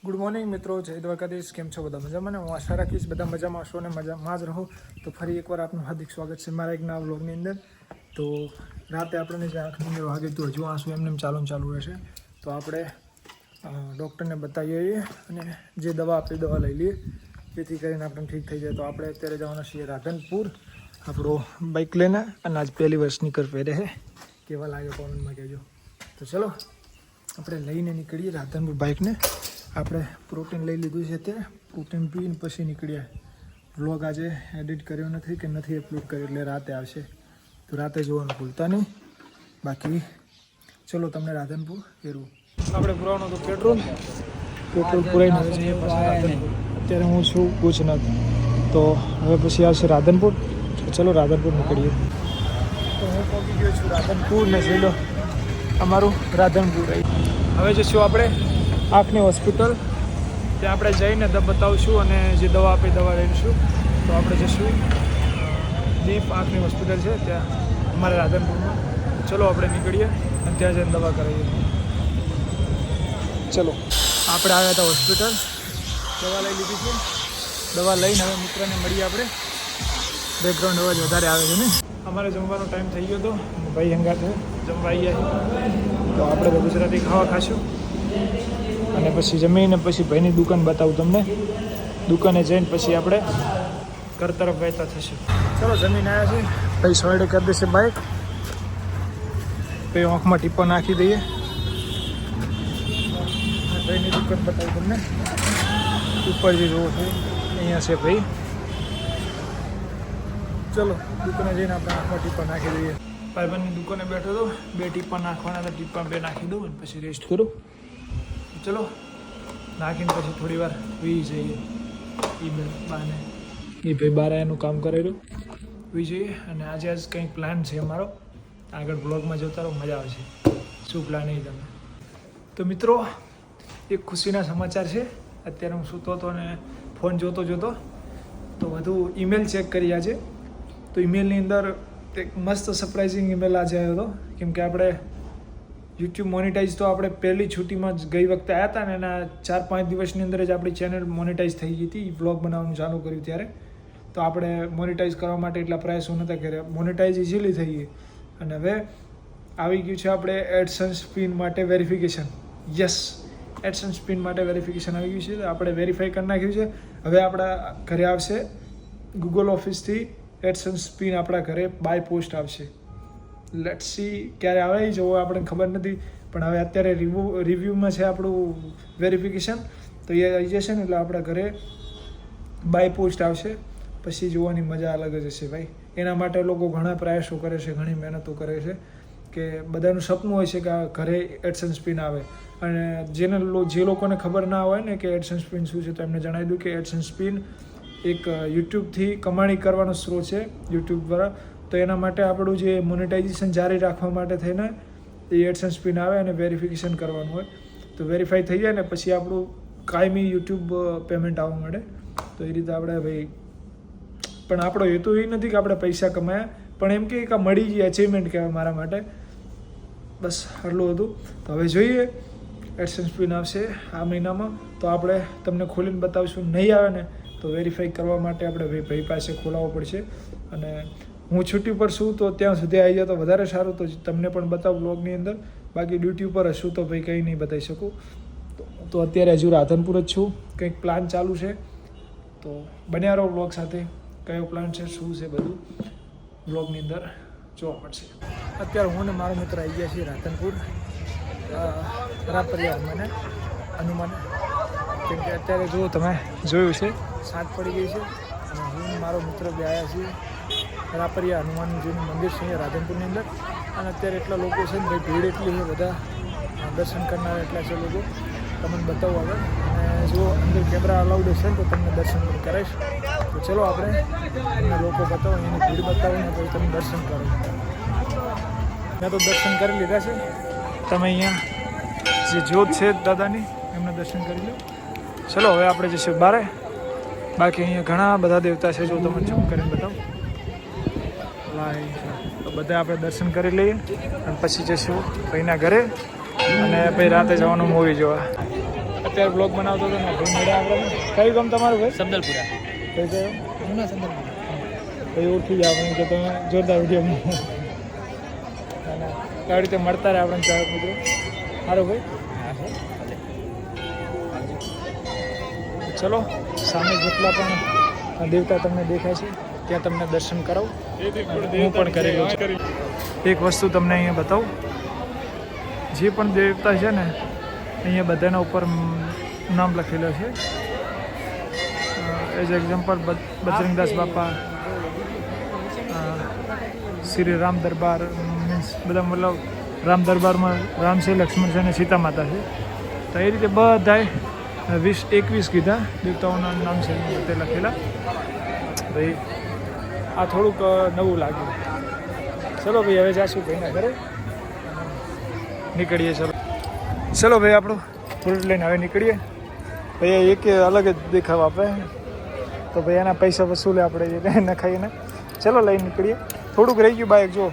Good morning મિત્રો, જય દ્વારકાધીશ. કેમ છો બધા? મજામાં ને? હું આશા રાખીશ બધા મજામાં હશો ને મજામાં જ રહો. તો ફરી એકવાર આપનું હાર્દિક સ્વાગત છે મારા એક નવા વ્લોગની અંદર. તો રાતે આપણને જે આંખની વાગે તો હજુ આંસુ એમને ચાલુ રહેશે. તો આપણે ડૉક્ટરને બતાવી આવીએ અને જે દવા આપી દવા લઈ લઈએ, જેથી કરીને આપણે ઠીક થઈ જાય. તો આપણે અત્યારે જવાના છીએ રાધનપુર આપણો બાઇક લઈને, અને આજ પહેલી વાર સ્નીકર પહેરે છે. કેવા લાગે કોમેન્ટમાં કહેજો. તો ચલો આપણે લઈને નીકળીએ રાધનપુર. બાઇકને આપણે પ્રોટીન લઈ લીધું છે, અત્યારે પ્રોટીન પીને પછી નીકળ્યા. વ્લોગ આજે એડિટ કર્યો નથી કે નથી અપલોડ કર્યો, એટલે રાતે આવશે. તો રાતે જોવાનું ભૂલતા નહીં. બાકી ચલો તમને રાધનપુર ફેરવું. આપણે પુરાવાનું તો પેટ્રોલ પુરાઈને આવે છે અત્યારે હું છું ભુજનાથ. તો હવે પછી આવશે રાધનપુર. તો ચલો રાધનપુર નીકળીએ. તો હું પહોંચી ગયો છું રાધનપુર ને જોઈ લો અમારું રાધનપુર. હવે જઈશું આપણે આંખની હોસ્પિટલ. ત્યાં આપણે જઈને બતાવશું અને જે દવા આપી દવા લઈશું. તો આપણે જઈશું દીપ આંખની હોસ્પિટલ છે ત્યાં અમારા રાધનપુરમાં. ચલો આપણે નીકળીએ અને ત્યાં જઈને દવા કરાવીએ. ચલો આપણે આવ્યા હતા હોસ્પિટલ, દવા લઈ લીધી છે. દવા લઈને હવે મિત્રને મળીએ આપણે. બેકગ્રાઉન્ડ અવાજ વધારે આવે છે ને. અમારે જમવાનો ટાઈમ થઈ ગયો હતો, ભાઈ હંગાથે જમવા આવ્યા. તો આપણે તો ગુજરાતી ખાવા ખાશું અને પછી જમીને પછી ભાઈની દુકાન બતાવું તમને. દુકાને જઈને પછી આપણે ઘર તરફ વહેતા થશું. ચલો જમીન આવ્યા છે. ભાઈ સોયડે કરી દેશે બાઇક. ભાઈ આંખમાં ટીપો નાખી દઈએ. ભાઈની દુકાન બતાવું તમને. ઉપર જે જોવો છે અહીંયા છે ભાઈ. ચલો દુકાને જઈને આપણે આંખમાં ટીપા નાખી દઈએ. ભાઈબંધની દુકાને બેઠો હતો, 2 ટીપા નાખવાના હતા. ટીપા 2 નાખી દઉં અને પછી રેસ્ટ કરું. ચલો નાખીને પછી થોડી વાર વી જઈએ. એ બાને એ ભાઈ બારે એનું કામ કરેલું વી જઈએ. અને આજે કંઈક પ્લાન છે અમારો. આગળ બ્લોગમાં જોતા રહો, મજા આવશે. શું પ્લાન એ તમે. તો મિત્રો એક ખુશીના સમાચાર છે. અત્યારે હું સૂતો હતો અને ફોન જોતો તો વધુ ઈમેલ ચેક કરી આજે. તો ઈમેલની અંદર એક મસ્ત સરપ્રાઇઝિંગ ઈમેલ આજે આવ્યો હતો. કેમ કે આપણે યુટ્યુબ મોનિટાઈઝ તો આપણે પહેલી છૂટીમાં જ ગઈ વખતે આવ્યા હતા ને એના 4-5 દિવસની અંદર જ આપણી ચેનલ મોનિટાઈઝ થઈ ગઈ હતી. વ્લોગ બનાવવાનું ચાલુ કર્યું ત્યારે. તો આપણે મોનિટાઈઝ કરવા માટે એટલા પ્રયાસો નહોતા કર્યા. મોનિટાઈઝ ઇઝીલી થઈ ગઈ. અને હવે આવી ગયું છે આપણે એડસન્સ પિન માટે વેરિફિકેશન. યસ, એડસન્સ પિન માટે વેરિફિકેશન આવી ગયું છે. આપણે વેરીફાઈ કરી નાખ્યું છે. હવે આપણા ઘરે આવશે ગૂગલ ઓફિસથી એડસન્સ પિન. આપણા ઘરે બાય પોસ્ટ આવશે. લેટ્સ સી ક્યારે આવે એ જોવો, આપણને ખબર નથી. પણ હવે અત્યારે રિવ્યૂમાં છે આપણું વેરિફિકેશન. તો એ આવી જશે ને એટલે આપણા ઘરે બાય પોસ્ટ આવશે. પછી જોવાની મજા અલગ જ હશે ભાઈ. એના માટે લોકો ઘણા પ્રયાસો કરે છે, ઘણી મહેનતો કરે છે. કે બધાનું સપનું હોય છે કે આ ઘરે એડસન્સ પિન આવે. અને જે લોકોને ખબર ના હોય ને કે એડસન્સ પિન શું છે, તો એમને જણાવી દઉં કે એડસન્સ પિન એક યુટ્યુબથી કમાણી કરવાનો સ્ત્રોત છે યુટ્યુબ દ્વારા. તો એના માટે આપણું જે મોનેટાઇઝેશન જારી રાખવા માટે થઈને એ એડસન્સ પિન આવે અને વેરિફિકેશન કરવાનું હોય. તો વેરીફાઈ થઈ જાય ને પછી આપણું કાયમી યુટ્યુબ પેમેન્ટ આવવા માંડે. તો એ રીતે આપણે ભાઈ, પણ આપણો હેતુ એ નથી કે આપણે પૈસા કમાયા, પણ એમ કે મળી ગઈ અચીવમેન્ટ કહેવાય મારા માટે. બસ આટલું હતું. તો હવે જોઈએ એડસન્સ પિન આવશે આ મહિનામાં. તો આપણે તમને ખોલીને બતાવીશું. નહીં આવે ને તો વેરીફાઈ કરવા માટે આપણે ભાઈ પાસે ખોલાવવો પડશે. અને હું છૂટી પર છું તો ત્યાં સુધી આવી જાય તો વધારે સારું. તો તમને પણ બતાવું બ્લોગની અંદર. બાકી ડ્યુટી ઉપર હશું તો ભાઈ કંઈ નહીં બતાવી શકું. તો અત્યારે હજુ રાધનપુર જ છું. કંઈક પ્લાન ચાલુ છે. તો બન્યા રહો બ્લોગ સાથે. કયો પ્લાન છે, શું છે, બધું બ્લોગની અંદર જોવા મળશે. અત્યારે હું ને મારો મિત્ર આવી ગયા છીએ રાધનપુર રાપરિયા હનુમાન. કેમ કે અત્યારે જુઓ તમે જોયું છે 7 પડી ગઈ છે. અને હું મારો મિત્ર બે આવ્યા છીએ રાપરિયા હનુમાનજીનું મંદિર છે અહીંયા રાધનપુરની અંદર. અને અત્યારે એટલા લોકો છે ને ભાઈ, ભીડ એટલી છે, બધા દર્શન કરનાર એટલા છે લોકો. તમને બતાવું આગળ. અને જો અંદર કેમેરા અલાઉડ હશે ને તો તમને દર્શન પણ કરાવીશ. તો ચલો આપણે તમને લોકો બતાવો, એની ભીડ બતાવીને તો તમે દર્શન કરો. મેં તો દર્શન કરી લીધા છે. તમે અહીંયા જે જ્યોત છે દાદાની એમને દર્શન કરી લો. ચલો હવે આપણે જઈશું બારે. બાકી અહીંયા ઘણા બધા દેવતા છે, જો તમને ઝૂમ કરીને બતાવું. તો બધા આપણે દર્શન કરી લઈએ અને પછી જઈશું ભાઈના ઘરે. અને પછી રાતે જવાનું મૂવી જોવા. અત્યારે બ્લોગ બનાવતો હતો ને ભાઈ મળ્યા આપણે. કયું ગામ તમારું ભાઈ? સમદલપુરા. કઈ કયું? જૂના સમદલપુરા. ભાઈ ઓળખી જાવ આપણે કે તમે જોરદાર વિડીયો અને કઈ રીતે મળતા રહે આપણે ચાહક મિત્રો. સારું ભાઈ. ચલો સામે જેટલા પણ દેવતા તમને દેખાય છે ત્યાં તમને દર્શન કરાવું. હું પણ કરેલું છું. એક વસ્તુ તમને અહીંયા બતાવું. જે પણ દેવતા છે ને અહીંયા બધાના ઉપર નામ લખેલું છે. એઝ એક્ઝામ્પલ બજરંગદાસ બાપા, શ્રી રામ દરબાર, મીન્સ બધા મતલબ રામ દરબારમાં રામ છે, લક્ષ્મણ છે અને સીતા માતા છે. તો એ રીતે બધાએ 20-21 કીધા દેવતાઓના નામ છે તે લખેલા. ભાઈ આ થોડુંક નવું લાગ્યું. ચલો ભાઈ હવે જાશું ભાઈના ઘરે નીકળીએ. ચલો ભાઈ આપણું બુલેટ લઈને હવે નીકળીએ. ભાઈ એક અલગ જ દેખાવ આપે તો ભાઈ એના પૈસા વસૂલે આપણે ન ખાઈને. ચલો લઈને નીકળીએ. થોડુંક રહી ગયું બાઇક, જો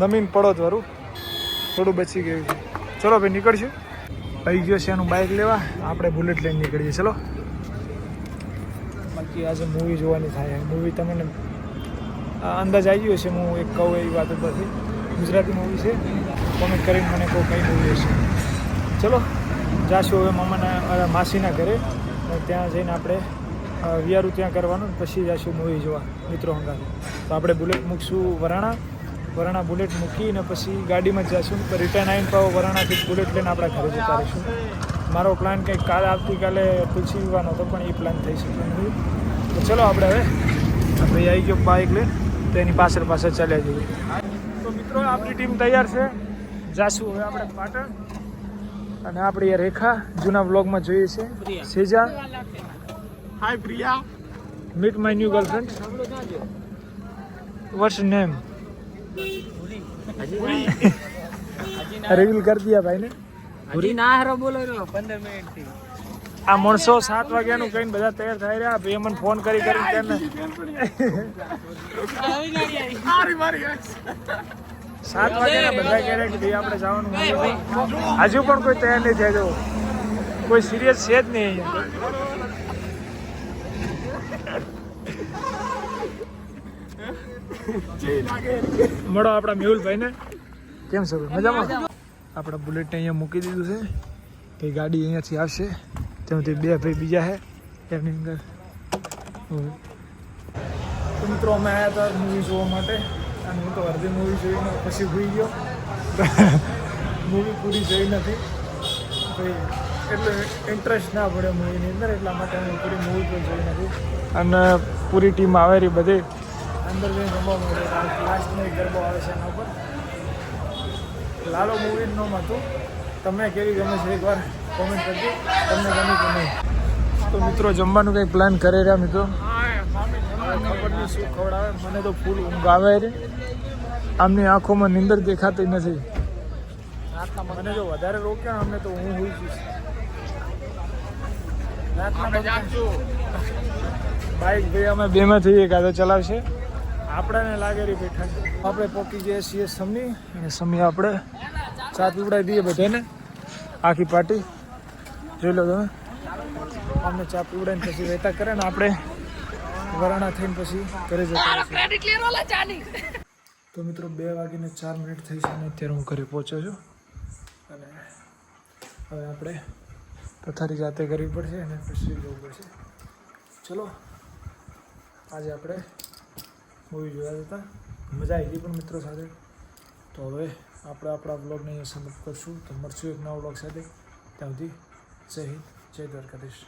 નમીન પડો ધરું થોડું બચી ગયું છે. ચલો ભાઈ નીકળશું. આવી ગયો છે એનું બાઇક લેવા, આપણે બુલેટ લઈને નીકળીએ. ચલો. બાકી આજે મૂવી જોવાની થાય. મૂવી તમને અંદાજ આવી ગયો છે. હું એક કહું એવી વાત ઉપરથી, ગુજરાતી મૂવી છે. કોમેન્ટ કરીને મને કહો કઈ મૂવી હશે. ચલો જાશું હવે મામાના માસીના ઘરે. ત્યાં જઈને આપણે વિયારું ત્યાં કરવાનું, પછી જાશું મૂવી જોવા મિત્રો હંગાતે. તો આપણે બુલેટ મૂકશું વરાણા બુલેટ મૂકીને પછી ગાડીમાં જ જઈશું. રિટર્ન આવીને પાછો વરાણાથી બુલેટ લઈને આપણા ઘરે જતા રહીશું. મારો પ્લાન કંઈક આવતીકાલે તુલસી વિવાનો હતો પણ એ પ્લાન થઈ શકે નહીં. તો ચલો આપણે હવે ભાઈ આવી ગયો બાઇક લઈને, તો એની પાછળ ચાલ્યા જઈએ. તો મિત્રો આપણી ટીમ તૈયાર છે. જાશું હવે આપણે પાટણ. અને આપણે રેખા જૂના વ્લોગમાં જોઈએ છે. Seja, hi Priya, meet my new girlfriend. What's name? Reveal કરી દિયા ભાઈ ને. હજી ના હારો બોલો 15 મિનિટ થી. આ માણસો 7 વાગ્યાનું કહીને બધા તૈયાર થઈ રહ્યા. ભાઈ મને ફોન કરી કરીને 7 વાગ્યાના બધા કહે કે ભાઈ આપણે જવાનું. હજુ પણ કોઈ તૈયાર નહીં થયા. જો કોઈ સિરિયસ છે જ નહીં અહીંયા. મળો આપણા મેહુલભાઈ ને. કેમ છે મજામાં? આપણા બુલેટને અહીંયા મૂકી દીધું છે. ભાઈ ગાડી અહીંયાથી આવશે. ત્યાંથી 2 ભાઈ બીજા છે એમની અંદર. તો મિત્રો અમે આવ્યા હતા મૂવી જોવા માટે અને હું તો અડધી મૂવી જોઈને પછી ભૂલી ગયો. મૂવી પૂરી જોઈ નથી. ભાઈ એટલે ઇન્ટરેસ્ટ ના પડે મૂવીની અંદર, એટલા માટે હું પૂરી મૂવી પણ જોઈ નથી. અને પૂરી ટીમ આવેલી બધી અંદર જઈને રમવા મળે. લાસ્ટમાં એક ગરબો આવે છે એના ઉપર. લાલો મૂવીનું નામ હતું. તમને કેવી ગમે છે એકવાર કોમેન્ટ કરજો. તમને ગમે કે નહીં. તો મિત્રો જમવાનું કંઈ પ્લાન કરી રહ્યા મિત્રો. ખબર નહીં શું ખવડાવે. મને તો ફૂલ ઊંઘ આવે છે. આમની આંખોમાં નીંદર દેખાતી નથી. મને જો વધારે રોકે ને અમને તો હું હોઈ જઈશ. બાઇક ભાઈ અમે બેમાંથી એક આદો ચલાવશે. આપણને લાગેલી બેઠા છે. આપણે પહોંચી જઈએ છીએ સમી. અને સમી આપણે ચા પીવડાવી દઈએ બધાને. આખી પાર્ટી જોઈ લો તમે. અમને ચા પીવડાવીને પછી વહેતા કરે ને આપણે વરાણા થઈને પછી ઘરે જતા. તો મિત્રો 2:04 થઈ છે અને અત્યારે હું ઘરે પહોંચ્યો છું. અને હવે આપણે પથારી જાતે કરવી પડશે અને પછી જવું પડશે. ચલો આજે આપણે મૂવી જોયા હતા. મજા આવી ગઈ પણ મિત્રો સાથે. તો હવે આપણે આપણા બ્લોગને અહીંયા સમાપ્ત કરશું. તો મળશું એક નવા બ્લોગ સાથે. ત્યાં સુધી જય હિન્દ, જય દ્વારકાધીશ.